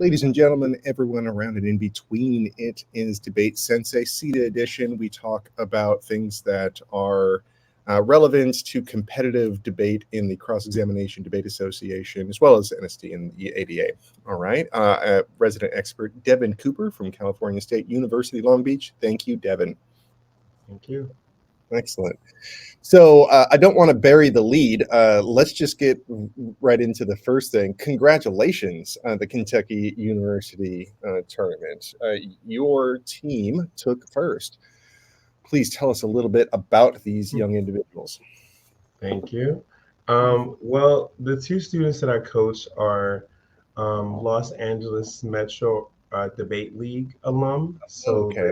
Ladies and gentlemen, everyone around and in between, it is DebateSensei CEDA edition. We talk about things that are relevant to competitive debate in the Cross-Examination Debate Association, as well as NSD and the ADA. All right. Resident expert Deven Cooper from California State University, Long Beach. Thank you, Deven. Thank you. Excellent. So I don't want to bury the lead. Let's just get right into the first thing. Congratulations on the Kentucky University tournament. Your team took first. Please tell us a little bit about these young individuals. Thank you. Well, the two students that I coach are Los Angeles Metro Debate League alum. So Okay.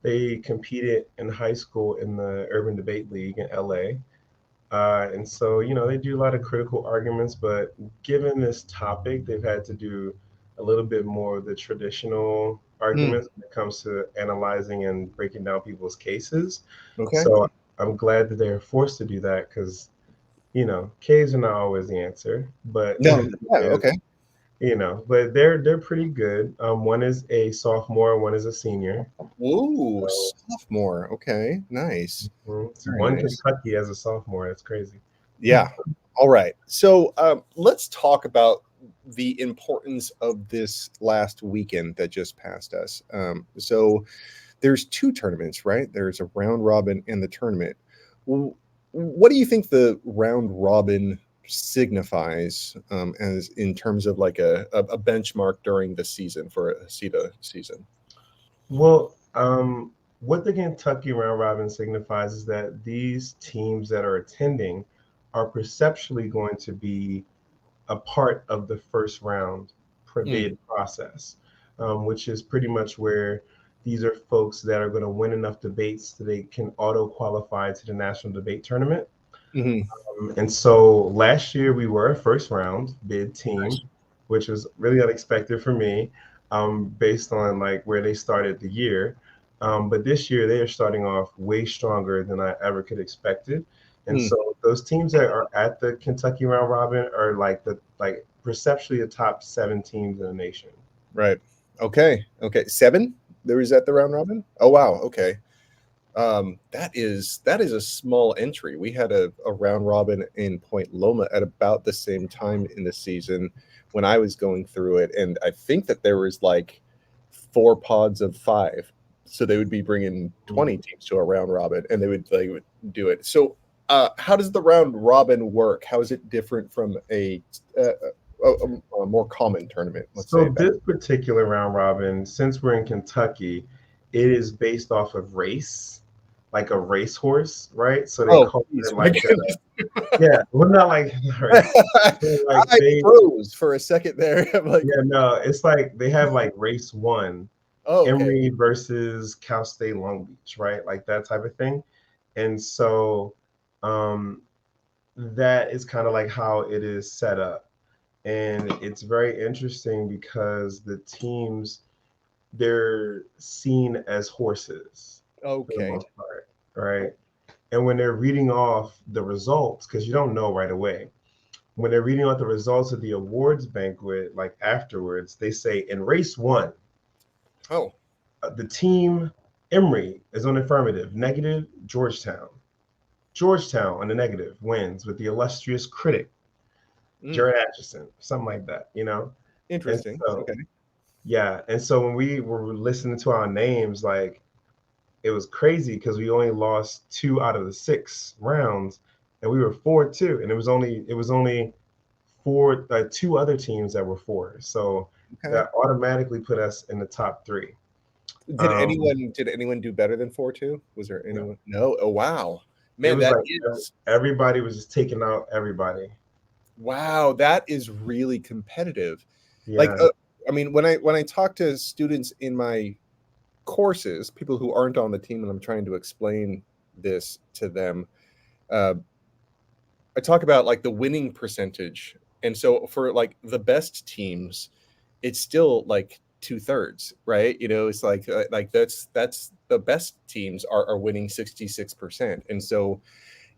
they competed in high school in the Urban Debate League in LA. And so, they do a lot of critical arguments, but given this topic, they've had to do a little bit more of the traditional arguments when it comes to analyzing and breaking down people's cases. Okay. So I'm glad that they're forced to do that because, caves are not always the answer, but No. Yeah, okay. but they're pretty good. One is a sophomore, one is a senior. Ooh, sophomore. Okay, nice. One Nice. Kentucky as a sophomore. That's crazy. Yeah. All right. So let's talk about the importance of this last weekend that just passed us. So there's two tournaments, right? There's a round robin and the tournament. What do you think the round robin signifies as in terms of like a benchmark during the season for a CEDA season? Well, what the Kentucky round robin signifies is that these teams that are attending are perceptually going to be a part of the first round bid process, which is pretty much where these are folks that are going to win enough debates so they can auto qualify to the national debate tournament. And so last year we were a first round bid team, which was really unexpected for me, based on like where they started the year. But this year they are starting off way stronger than I ever could expected. And so those teams that are at the Kentucky round robin are like perceptually the top 7 teams in the nation. Right. Okay. 7? There is at the round robin? Oh wow. Okay. That is a small entry. We had a round robin in Point Loma at about the same time in the season when I was going through it, and I think that there was like 4 pods of 5, so they would be bringing 20 teams to a round robin, and they would do it. So, how does the round robin work? How is it different from a more common tournament? So this particular round robin, since we're in Kentucky, it is based off of race, like a racehorse, right? So they call it like yeah, well, not like I froze for a second there. I'm like, yeah, no, it's like they have like race 1, Emory versus Cal State Long Beach, right? Like that type of thing. And so that is kind of like how it is set up. And it's very interesting because the teams, they're seen as horses for the most part, right? And when they're reading off the results, because you don't know right away, when they're reading off the results of the awards banquet, like afterwards, they say in race 1, the team Emory is on affirmative, negative Georgetown. Georgetown on the negative wins with the illustrious critic, Jared Atchison, something like that, Interesting. So, yeah. And so when we were listening to our names, like it was crazy because we only lost 2 out of the 6 rounds, and we were 4-2, and it was only 2 other teams that were 4. So that automatically put us in the top 3. Did anyone do better than 4-2? Was there anyone? No. Oh wow, man, everybody was just taking out everybody. Wow, that is really competitive. Yeah. Like, I mean, when I talk to students in my courses, people who aren't on the team, and I'm trying to explain this to them, I talk about like the winning percentage, and so for like the best teams, it's still like 2/3, right? It's like that's the best teams are winning 66%, and so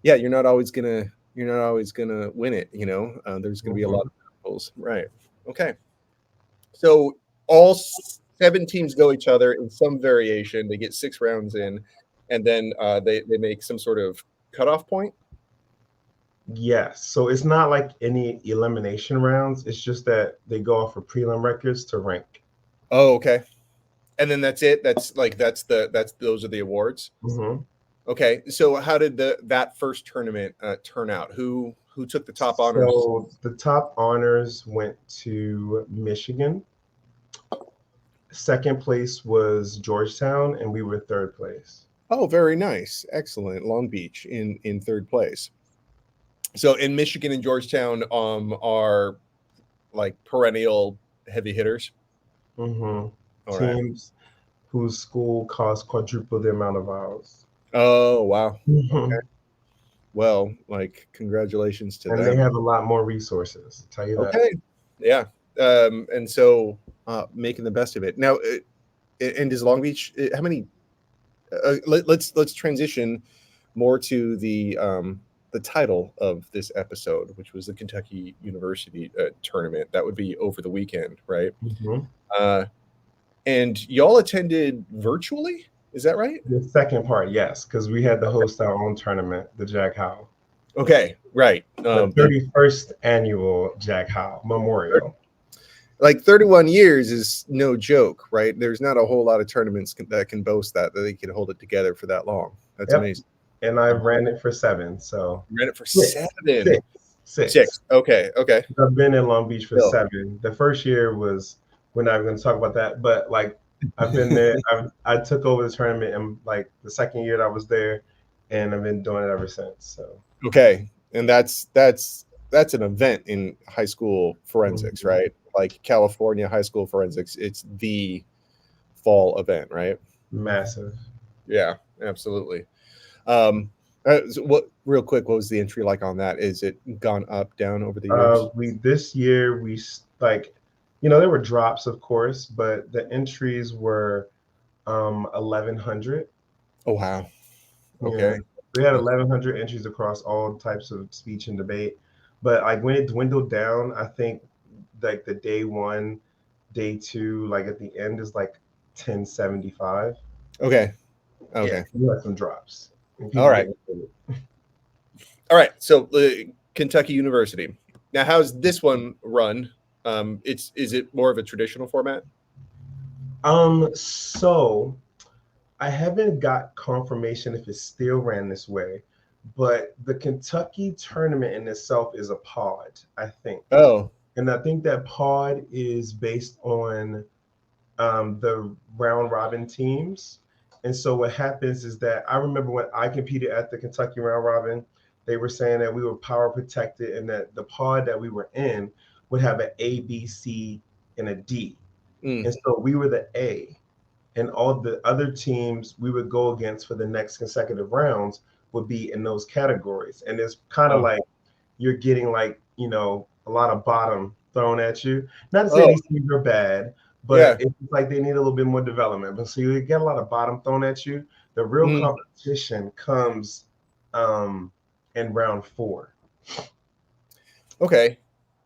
yeah, you're not always gonna win it. There's gonna be a lot of goals, right? Okay. So all 7 teams go each other in some variation. They get 6 rounds in, and then they make some sort of cutoff point. Yes. So it's not like any elimination rounds. It's just that they go off of prelim records to rank. Oh, okay. And then that's it. That's those are the awards. Mm-hmm. Okay. So how did that first tournament turn out? Who took the top honors? So the top honors went to Michigan. Second place was Georgetown, and we were third place. Oh, very nice. Excellent. Long Beach in third place. So in Michigan and Georgetown are like perennial heavy hitters. Mm-hmm. All Teams whose school costs quadruple the amount of hours. Oh, wow. Mm-hmm. Okay. Well, like congratulations to and them. they have a lot more resources. I'll tell you that. Okay. Yeah. And so making the best of it. Now, and does Long Beach, how many let's transition more to the title of this episode, which was the Kentucky University tournament. That would be over the weekend, right? Mm-hmm. And y'all attended virtually? Is that right? The second part, yes, because we had to host our own tournament, the Jack Howe. Okay, right. The 31st annual Jack Howe Memorial. Like 31 years is no joke, right? There's not a whole lot of tournaments that can boast that they can hold it together for that long. That's amazing. And I ran it for 7. So you ran it for 7. 6. Okay. I've been in Long Beach for 7. The first year was, we're not going to talk about that, but like I've been there. I took over the tournament, and like the second year that I was there, and I've been doing it ever since. So okay, and that's an event in high school forensics, mm-hmm. right? Like California high school forensics, it's the fall event, right? Massive. Yeah, absolutely. So what? Real quick, what was the entry like on that? Is it gone up, down over the years? This year we like, there were drops, of course, but the entries were 1,100. Oh wow. Okay. Yeah. We had 1,100 entries across all types of speech and debate, but like when it dwindled down, I think like the day 1, day 2, like at the end is like 1075. Okay. Yeah, we had some drops. All right. So Kentucky University. Now, how's this one run? Is it more of a traditional format? So I haven't got confirmation if it's still ran this way, but the Kentucky tournament in itself is a pod, I think. Oh. And I think that pod is based on the round robin teams. And so what happens is that I remember when I competed at the Kentucky round robin, they were saying that we were power protected and that the pod that we were in would have an A, B, C, and a D. And so we were the A. And all the other teams we would go against for the next consecutive rounds would be in those categories. And it's kind of like you're getting like, a lot of bottom thrown at you. Not to say these teams are bad, but it's like they need a little bit more development. But so you get a lot of bottom thrown at you. The real competition comes in round 4. Okay.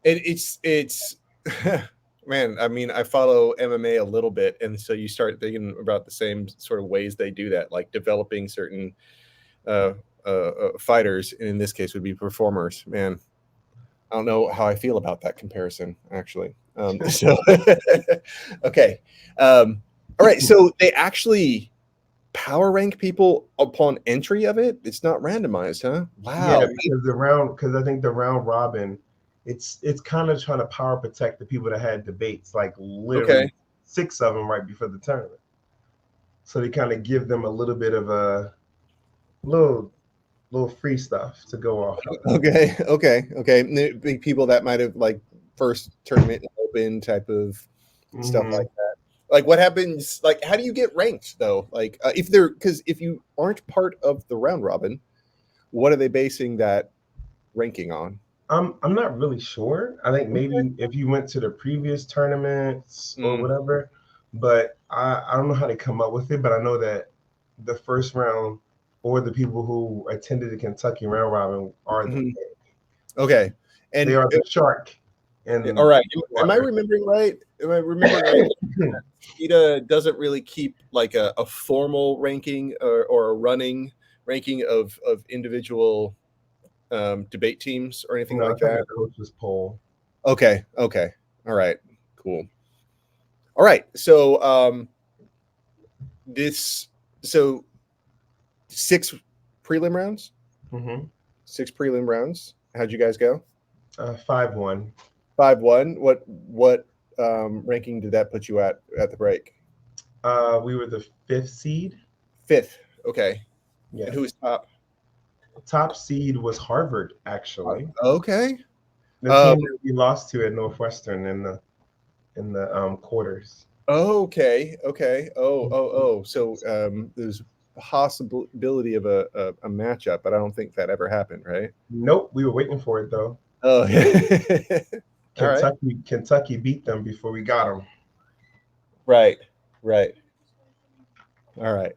It's man, I mean, I follow MMA a little bit, and so you start thinking about the same sort of ways they do that, like developing certain fighters, and in this case would be performers. Man, I don't know how I feel about that comparison, actually. So, okay. All right. So they actually power rank people upon entry of it. It's not randomized, huh? Wow. Yeah, because I think the round robin, it's kind of trying to power protect the people that had debates, like literally 6 of them right before the tournament. So they kind of give them a little bit of a little free stuff to go off of. Okay. People that might have like first tournament open type of stuff like that. Like what happens, like how do you get ranked though? Like if you aren't part of the round robin, what are they basing that ranking on? I'm not really sure. I think maybe if you went to the previous tournaments or whatever, but I don't know how they come up with it, but I know that the first round or the people who attended the Kentucky round robin are okay. And they are the shark. And all right, am I remembering right? am I remembering right? CEDA doesn't really keep like a formal ranking or a running ranking of individual debate teams or anything No, like it's like that. a coach's poll. Okay. Okay. All right. Cool. All right. So this so six prelim rounds. Mm-hmm. 6 prelim rounds. How'd you guys go? 5-1. 5-1. What ranking did that put you at the break? We were the 5th seed. Fifth. Okay. Yeah. And who was top? Top seed was Harvard, actually. Okay. The team that we lost to at Northwestern in the quarters. Okay. Okay. Oh. So there's a possibility of a matchup, but I don't think that ever happened, right? Nope, we were waiting for it though. Oh, yeah. All right. Kentucky beat them before we got them. Right. Right. All right.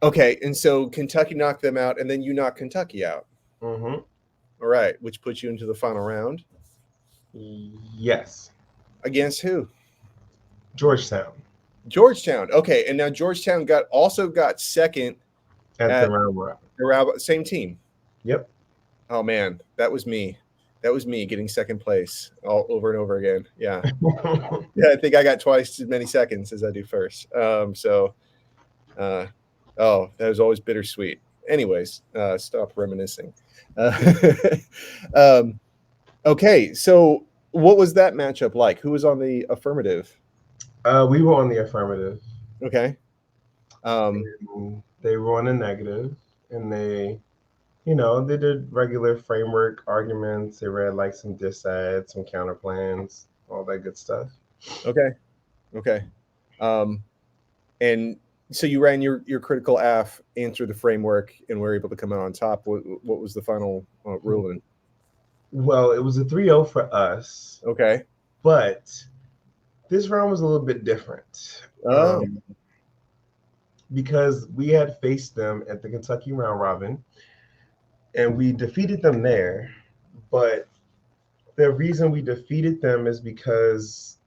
Okay, and so Kentucky knocked them out, and then you knocked Kentucky out. Mm-hmm. All right, which puts you into the final round. Yes. Against who? Georgetown. Georgetown. Okay, and now Georgetown also got second at the round robin. The round, same team. Yep. Oh man, that was me. That was me getting second place all over and over again. Yeah. Yeah, I think I got twice as many seconds as I do first. Oh, that was always bittersweet. Anyways, stop reminiscing. Okay, so what was that matchup like? Who was on the affirmative? We were on the affirmative. Okay. They were on the negative, and they did regular framework arguments. They read like some disads, some counter plans, all that good stuff. Okay. And so you ran your critical AF, answered the framework, and were able to come out on top. What was the final ruling? Well, it was a 3-0 for us. Okay. But this round was a little bit different. Oh. Because we had faced them at the Kentucky round robin, and we defeated them there. But the reason we defeated them is because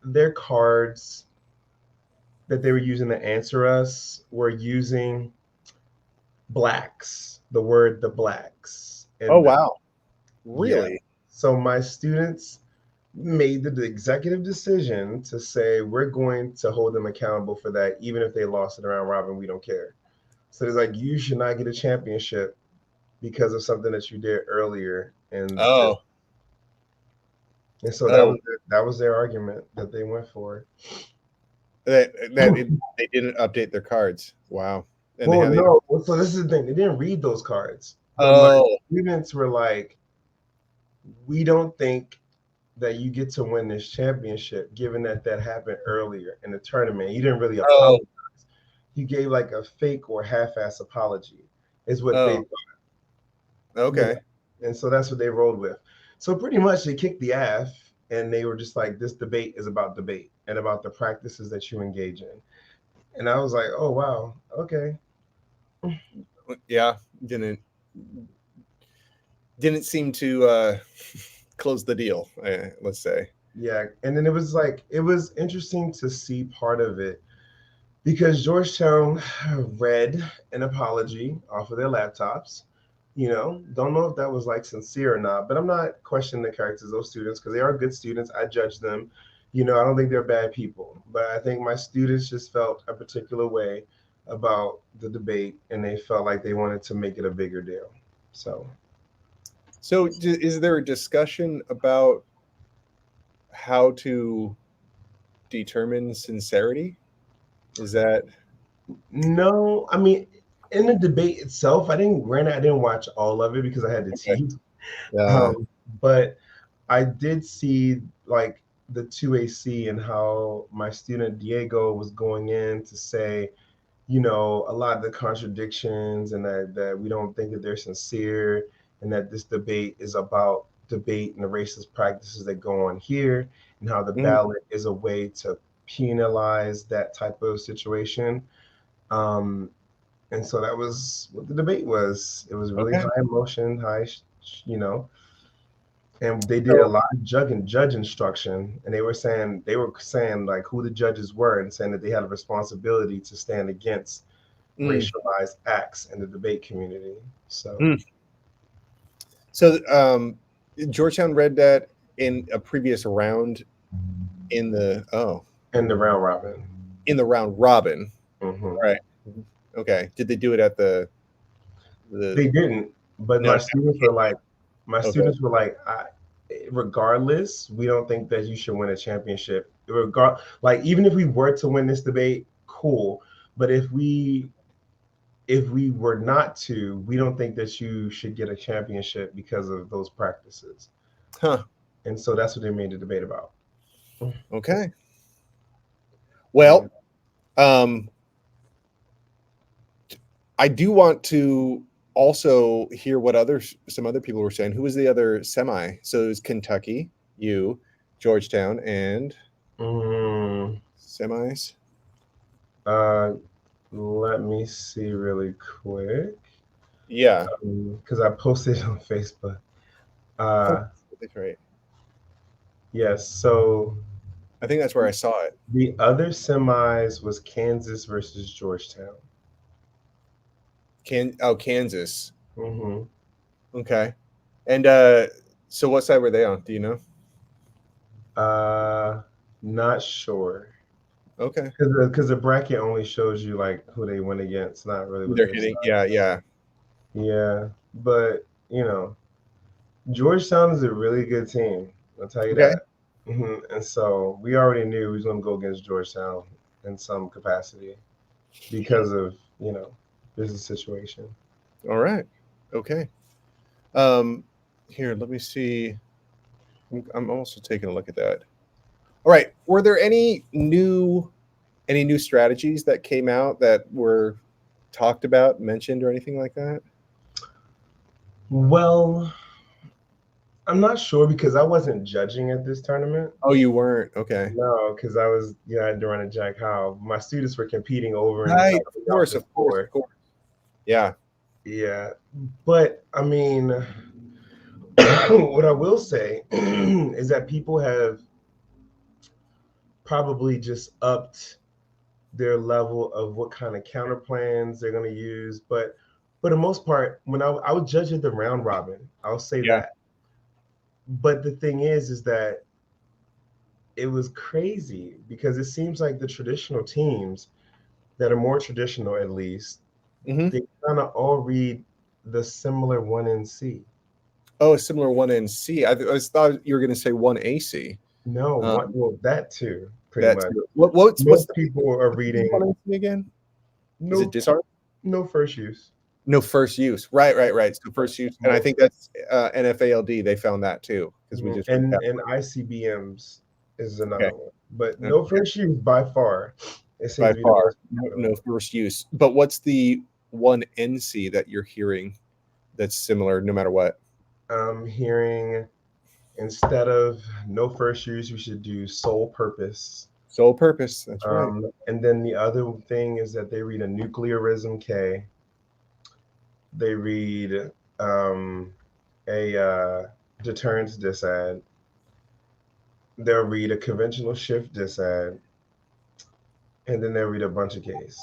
their cards that they were using to answer us were using blacks, the word the blacks. And wow. Really? Yeah. So my students made the executive decision to say, we're going to hold them accountable for that. Even if they lost it around robin, we don't care. So it's like, you should not get a championship because of something that you did earlier. And so that was their argument that they went for. They didn't update their cards. Wow. And no. So this is the thing. They didn't read those cards. My students were like, we don't think that you get to win this championship, given that happened earlier in the tournament. You didn't really apologize. You gave like a fake or half-ass apology, is what they thought. Okay. Yeah. And so that's what they rolled with. So pretty much they kicked the AF, and they were just like, this debate is about debate and about the practices that you engage in. And I was like, oh, wow. Okay. Yeah. Didn't seem to close the deal, let's say. Yeah. And then it was interesting to see part of it because Georgetown read an apology off of their laptops. Don't know if that was like sincere or not, but I'm not questioning the characters of those students because they are good students. I judge them. I don't think they're bad people, but I think my students just felt a particular way about the debate, and they felt like they wanted to make it a bigger deal. So is there a discussion about how to determine sincerity? Is that? No, I mean, in the debate itself, I didn't watch all of it because I had to teach. But I did see like the 2AC and how my student Diego was going in to say, a lot of the contradictions, and that we don't think that they're sincere, and that this debate is about debate and the racist practices that go on here, and how the ballot is a way to penalize that type of situation. And so that was what the debate was. It was really high emotion, high, And they did a lot of judge instruction, and they were saying like who the judges were, and saying that they had a responsibility to stand against racialized acts in the debate community. So, Georgetown read that in a previous round in the in the round robin. In the round robin, Mm-hmm. right? Okay. Did they do it at the? They didn't, but No. my students were like, regardless, we don't think that you should win a championship. Like even if we were to win this debate, cool. But if we were not to, we don't think that you should get a championship because of those practices. Huh. And so that's what they made the debate about. Okay. Well, I do want to also hear what some other people were saying. Who was the other semi? So it was Kentucky, you, Georgetown, and semis. Let me see really quick. Yeah, because I posted it on Facebook. that's right. Yes, so I think that's where I saw it. The other semis was Kansas versus Georgetown. Kansas. Mm-hmm. Okay. And so what side were they on? Do you know? Not sure. Okay. Because the bracket only shows you like who they went against, not really what they're hitting. Yeah. But Georgetown is a really good team. I'll tell you that. Mm-hmm. And so we already knew we was going to go against Georgetown in some capacity because of business situation. All right. Okay. Here, let me see. I'm also taking a look at that. All right. Were there any new strategies that came out that were talked about, mentioned, or anything like that? Well, I'm not sure because I wasn't judging at this tournament. Oh, you weren't? Okay. No, because I was, I had to run a Jack Howe. My students were competing over. Right. Of course. Yeah. Yeah. But I mean, what I will say is that people have probably just upped their level of what kind of counter plans they're going to use. But for the most part, when I would judge at the round robin, I'll say that. But the thing is that it was crazy because it seems like the traditional teams that are more traditional, at least, they kind of all read the similar 1NC. Oh, a similar 1NC. I thought you were going to say 1AC. No, well, that too, pretty much. What's people are reading 1NC again? No, is it disarm? No first use. No first use. Right. So first use, and I think that's NFALD. They found that too because we just and ICBMs is another one, but no first use by far. By far, no first use. But what's the 1NC that you're hearing that's similar, no matter what? I'm hearing instead of no first use, we should do sole purpose. Sole purpose. That's right. And then the other thing is that they read a nuclearism K. They read a deterrence disad. They'll read a conventional shift disad. And then they'll read a bunch of Ks.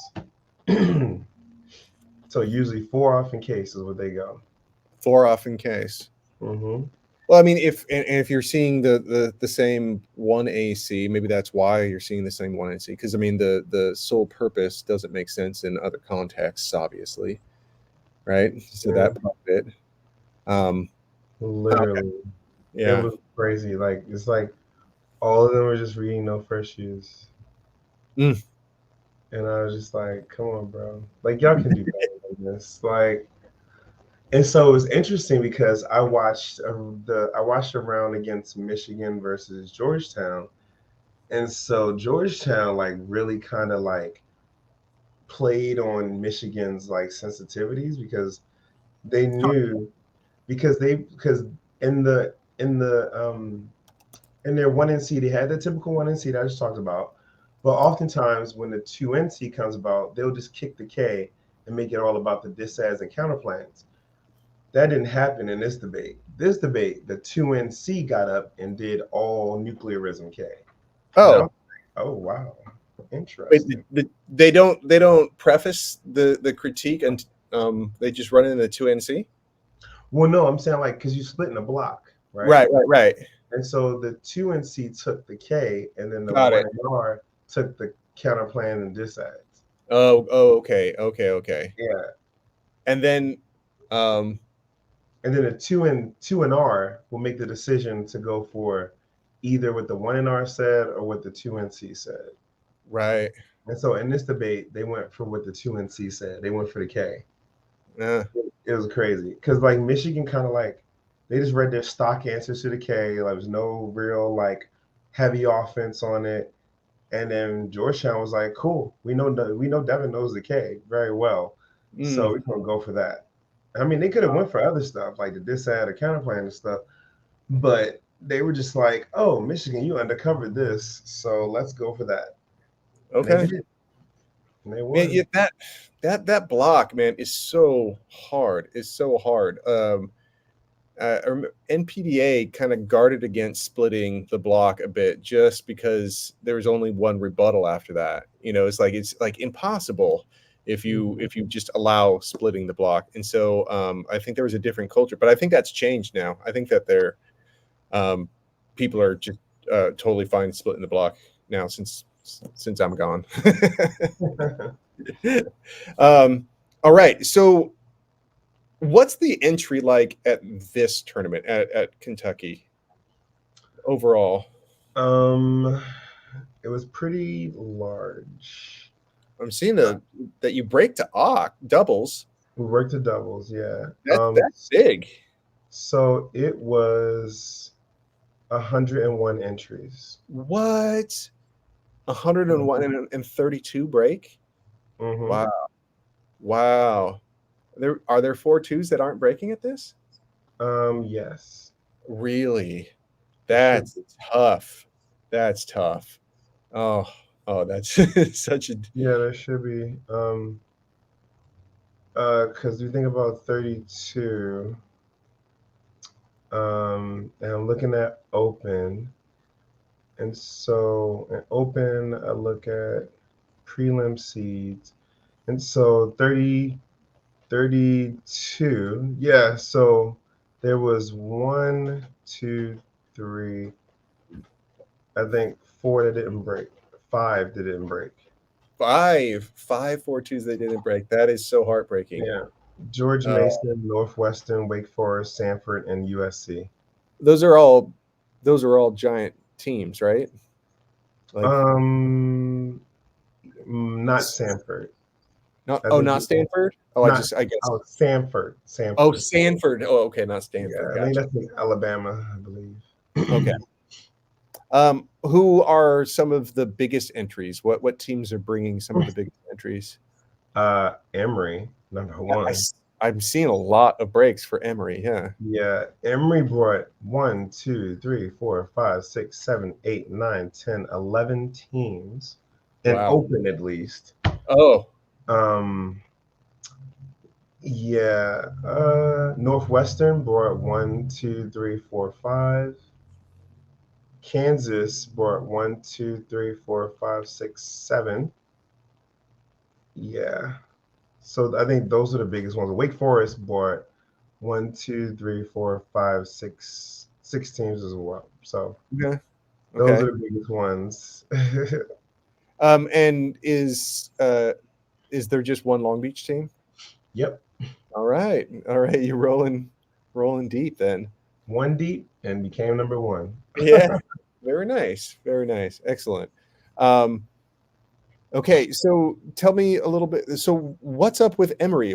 So usually 4 off in case is what they go. 4 off in case. Mm-hmm. Well, I mean, if you're seeing the same 1AC, maybe that's why you're seeing the same 1AC. Because I mean, the sole purpose doesn't make sense in other contexts, obviously, right? So that part of it. Literally, yeah, it was crazy. Like it's like all of them were just reading no first use. And I was just like, come on, bro. Like, y'all can do better than this. Like, and so it was interesting because I watched a round against Michigan versus Georgetown. And so Georgetown, like, really kind of, like, played on Michigan's, like, sensitivities because they knew, because in their 1NC, they had the typical 1NC that I just talked about. But oftentimes when the 2NC comes about, they'll just kick the K and make it all about the disads and counterplans. that didn't happen in this debate. This debate, the 2NC got up and did all nuclearism K. And I was Oh, like, oh wow, wait, interesting. they don't preface the critique, and they just run it in the 2NC? Well, no, I'm saying like because you split in a block, right? Right, right, right. And so the 2NC took the K, and then the Got one it. and R took the counterplan and disads. Oh, okay, okay. Yeah. And then, um, And then the two and R will make the decision to go for either what the one and R said or what the 2NC said. right. And so in this debate, they went for what the 2NC said. They went for the K. Uh, It was crazy because like Michigan kind of like they just read their stock answers to the K. Like, there was no real like heavy offense on it. And then Georgetown was like, "Cool, we know Devin knows the K very well, so mm, we're gonna go for that." I mean, they could have went for other stuff like the disad or counterplan and stuff, but they were just like, "Oh, Michigan, you undercovered this, so let's go for that." And they okay. did, and they Man, won. yeah, that block, man, is so hard. It's so hard. NPDA kind of guarded against splitting the block a bit just because there was only one rebuttal after that. It's like impossible if you just allow splitting the block. And so I think there was a different culture, but I think that's changed now. I think that um, people are just totally fine splitting the block now since I'm gone. um, all right, so what's the entry like at this tournament at Kentucky overall? um, it was pretty large. I'm seeing that you break to doubles. We worked the doubles, yeah. That's big. So it was 101 entries. What? 101 and 32 break? Mm-hmm. Wow. Wow. There 4 twos that aren't breaking at this? Yes, Really? there should That's be. tough. That's tough. Oh, oh, that's such a Yeah, there should be. Because you think about 32, and I'm looking at open, and so in open, I look at prelim seeds, and so 30, 32. Yeah, so there was one, two, three, I think four that didn't break, five that didn't break. five 4 twos they didn't break. That is so heartbreaking. Yeah. George Uh, Mason, Northwestern, Wake Forest, Sanford, and USC. those are all giant teams, right? Like Not Sanford. not I oh, think not Stanford. Oh, not I guess. Sanford. Oh, Sanford. Sanford. Oh, okay, not Stanford. Yeah, I think Gotcha. that's in Alabama, I believe. Okay. Who are some of the biggest entries? What teams are bringing some of the biggest entries? Emory, number I, one. I'm seeing a lot of breaks for Emory. Yeah. Yeah, Emory brought 1, 2, 3, 4, 5, 6, 7, 8, 9, 10, 11 teams, and Wow. open at least. Oh. Um, yeah, Northwestern brought 1, 2, 3, 4, 5. Kansas brought 1, 2, 3, 4, 5, 6, 7. Yeah. So I think those are the biggest ones. Wake Forest brought 1, 2, 3, 4, 5, 6, 6 teams as well. So Yeah. those Okay. are the biggest ones. And is there just one Long Beach team? Yep. All right. All right. You're rolling deep then. One deep and became number one. Yeah. Very nice. Very nice. Excellent. Um, okay. So tell me a little bit. So what's up with Emory?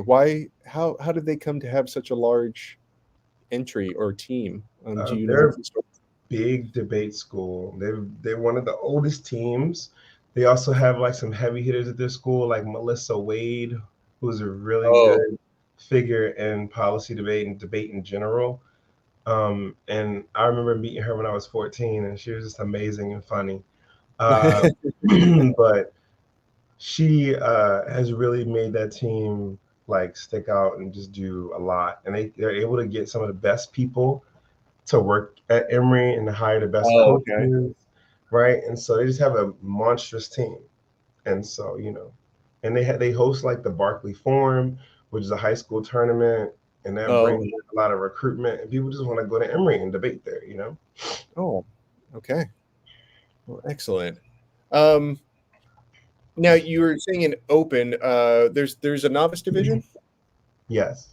How did they come to have such a large entry or team? Do you know They're a the story? big debate school. They're one of the oldest teams. They also have like some heavy hitters at their school, like Melissa Wade, who's a really Oh. good figure in policy debate and debate in general. And I remember meeting her when I was 14, and she was just amazing and funny. But she has really made that team like stick out and just do a lot. And they're able to get some of the best people to work at Emory and to hire the best Oh, coaches, okay. right? And so they just have a monstrous team. And so, and they host like the Barkley Forum, which is a high school tournament, and that Oh, brings in a lot of recruitment, and people just want to go to Emory and debate there. oh, okay. Well, excellent. Now you were saying in open, there's a novice division. Yes.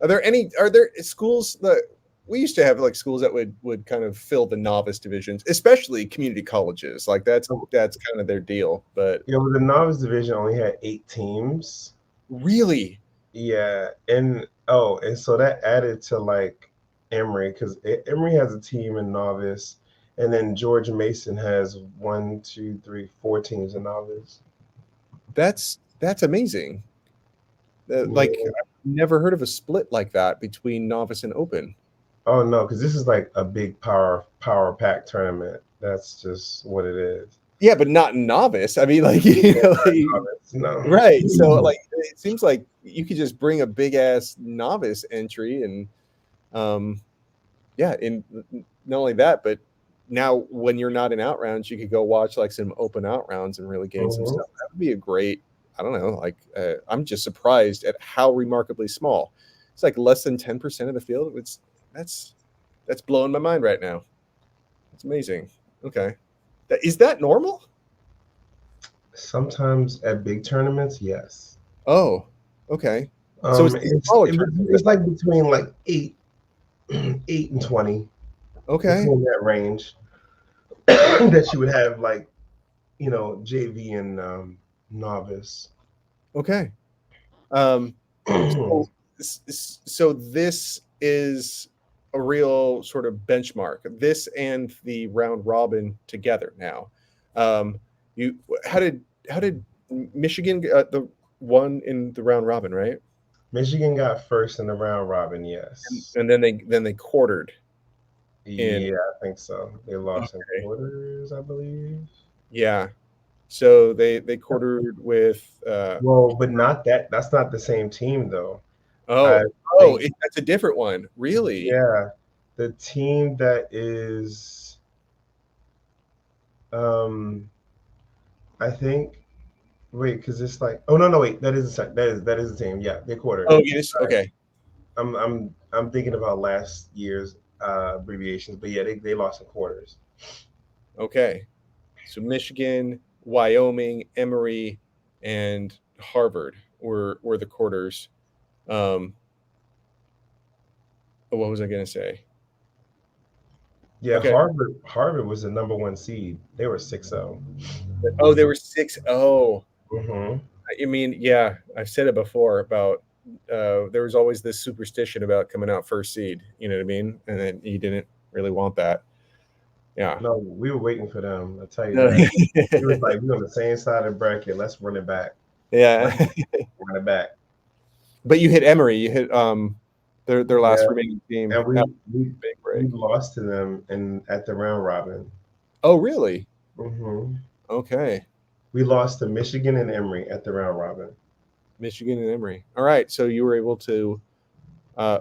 Are there schools that we used to have, like schools that would kind of fill the novice divisions, especially community colleges, like that's kind of their deal. But Yeah, well, the novice division only had 8 teams. really, Yeah, and so that added to like Emory, because Emory has a team in novice, and then George Mason has 1, 2, 3, 4 teams in novice. that's amazing. Like Yeah. I've never heard of a split like that between novice and open. Oh no, because this is like a big power pack tournament. That's just what it is. Yeah, but not novice. I mean, like, Yeah, novice, no. right. So, like, it seems like you could just bring a big ass novice entry, and yeah, and not only that, but now when you're not in out rounds, you could go watch like some open out rounds and really gain some Mhm. stuff. That would be a great. I don't know. Like, I'm just surprised at how remarkably small. It's like less than 10% of the field. That's that's blowing my mind right now. It's amazing. Okay, is that normal? Sometimes at big tournaments, yes. Oh, okay. So it's the It's smaller it was, tournaments. it's like between like 8 and 20, Okay. between that range that you would have like JV and novice. Okay. Um, so, so this is a real sort of benchmark. This and the round robin together now. Um, you how did Michigan the one in the round robin, right? Michigan got first in the round robin, yes. And then they quartered in. Yeah, I think so. They lost in Okay. quarters, I believe. Yeah. So they quartered with Well, but not that. That's not the same team, though. I oh, think, that's a different one. Really? yeah, the team that is, um, I think. Wait, because it's like, oh no, no, wait, that is the team. Yeah, they quartered. Oh, yes. All right. Okay. I'm thinking about last year's abbreviations, but yeah, they lost in quarters. Okay. So Michigan, Wyoming, Emory, and Harvard were the quarters. Um, what was I going to say? Yeah, Okay. Harvard was the number one seed. They were 6-0. Oh, they were 6-0. Mm-hmm. I mean, yeah, I've said it before about there was always this superstition about coming out first seed. You know what I mean? And then you didn't really want that. Yeah. No, we were waiting for them. I'll tell you that. It was like we're on the same side of the bracket. Let's run it back. Yeah. Run, run it back. But you hit Emory. You hit their last Yeah, remaining team. and we That was we a big we break. lost to them in at the round robin. Oh, really? Hmm. Okay. We lost to Michigan and Emory at the round robin. Michigan and Emory. All right. So you were able to uh,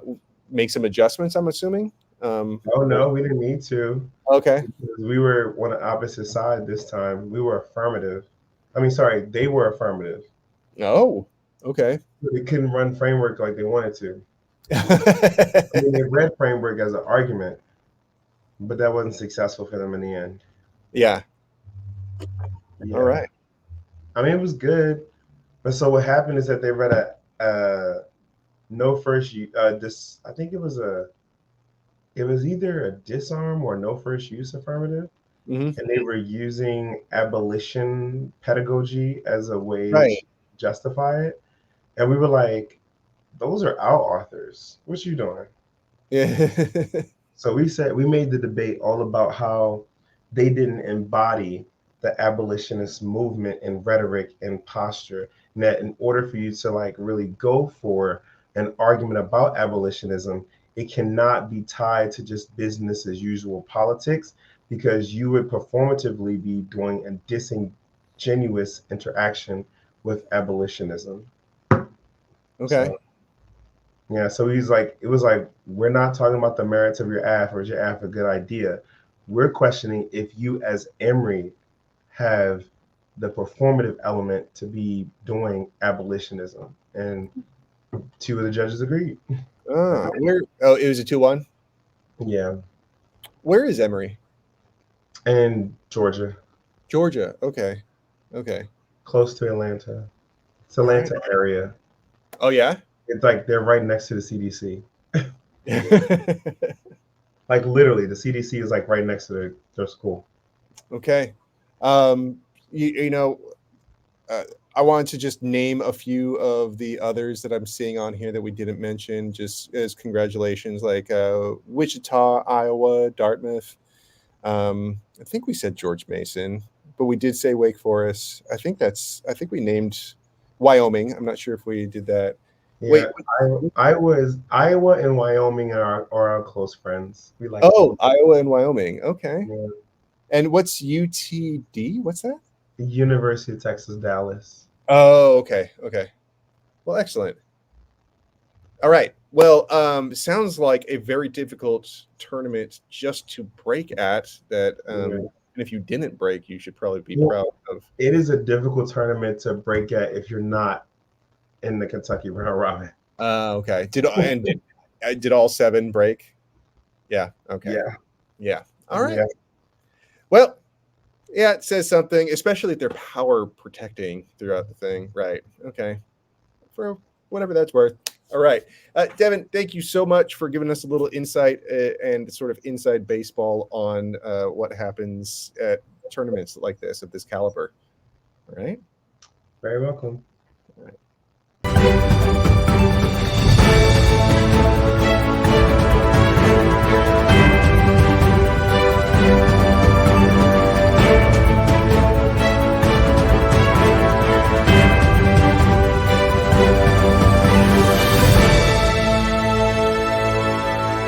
make some adjustments, I'm assuming. Oh Or, no, we didn't need to. okay. Because we were on the opposite side this time. We were affirmative. I mean, sorry, they were affirmative. Oh, okay. They couldn't run framework like they wanted to. I mean, they read framework as an argument, but that wasn't successful for them in the end. Yeah. All Yeah, right. I mean, it was good. But so what happened is that they read a no first this I think it was either a disarm or no first use affirmative, Hmm. and they were using abolition pedagogy as a way to Right. justify it, and we were like, those are our authors. What you doing? Yeah. So we made the debate all about how they didn't embody the abolitionist movement in rhetoric and posture. And that in order for you to like really go for an argument about abolitionism, it cannot be tied to just business as usual politics, because you would performatively be doing a disingenuous interaction with abolitionism. Okay. So, yeah, so he's like, it was like, we're not talking about the merits of your AF or is your AF a good idea. We're questioning if you as Emory have the performative element to be doing abolitionism. And two of the judges agreed. Where? Oh, it was a 2-1. Yeah. Where is Emory? And Georgia, Georgia. Okay. Okay. close to Atlanta. It's All right. Atlanta area. Oh yeah. It's like they're right next to the CDC. Like literally, the CDC is like right next to their school. Okay. You know, I wanted to just name a few of the others that I'm seeing on here that we didn't mention, just as congratulations, like Wichita, Iowa, Dartmouth. I think we said George Mason, but we did say Wake Forest. I think we named Wyoming. I'm not sure if we did that. Wait. Yeah, Iowa and Wyoming are our close friends. We like Oh, them. Iowa and Wyoming. Okay. Yeah. And what's UTD? What's that? University of Texas, Dallas. Oh, okay. Okay. Well, excellent. All right. Well, sounds like a very difficult tournament just to break at. That, Yeah. and if you didn't break, you should probably be Well, proud of. it is a difficult tournament to break at if you're not in the Kentucky round robin. Okay. Did all 7 break? Yeah. Okay. Yeah. Yeah. All right. Yeah. Well, yeah, it says something, especially if they're power protecting throughout the thing. Right. Okay. For whatever that's worth. All right. Deven, thank you so much for giving us a little insight and sort of inside baseball on what happens at tournaments like this of this caliber. All right. Very welcome. All right.